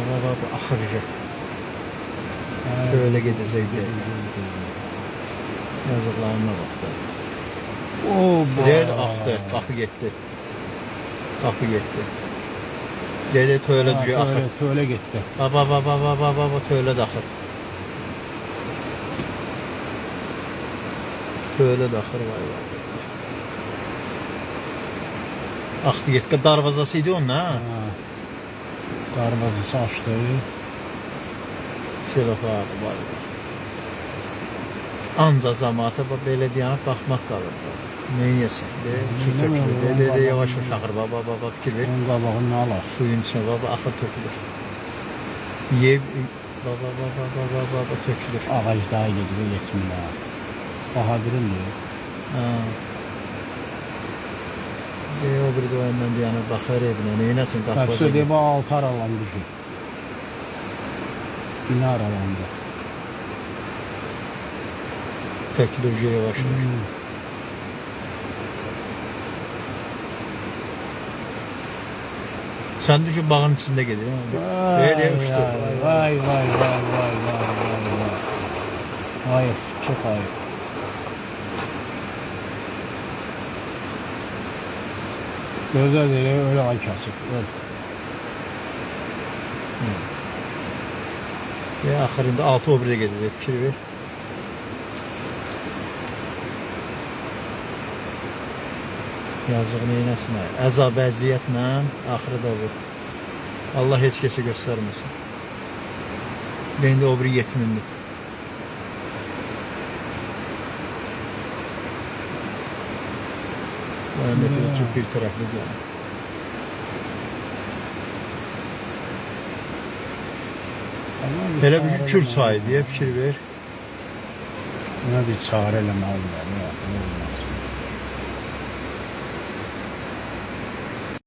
Baba bu axırıcı. Böyle gedəcək bir. Yazıqlarına bax da. Red axdı, qapı getdi. Qapı getdi. Dedi tövlə düşüyor axır. Tövlə getdi. Baba tövlə daxır. Tövlə daxır vay vay. Axdı getdi. Darvazası idi onun ha. Darvazası açdı. Silahlar var. Anca cəmaata belə deyən baxmaq qalır. Neyəsin? Belə yavaş axır. Baba fikir ver. Onun qabağını nə alar? Suyun içine baba axır tökülür. Yeb baba tökülür. Ağacda gedir yetmir. Bahadırın diyor. Ha. O bir de ondan deyənə baxır evinə. Neynəsin qapı? Təfsir bu altı aralandı ki. Bina aralandı. Tökülür yavaş. Sen düşün bağın içinde gelir. Böyle uçtu. Vay. Hayır, çok hayır. Gözler değil, öyle ay kasıp. Ya axırında 6 o birdə gedəcək, fikir ver. Yazıq neynəsin? Əzab, əziyyətlə axırı da bu. Allah heç kəsə göstərməsin. İndi o biri yetmindir. Məmləkət çox bir tərəfli yəni. Belə bir kür çayı deyə fikir ver. Buna bir çare eləməlidirlər.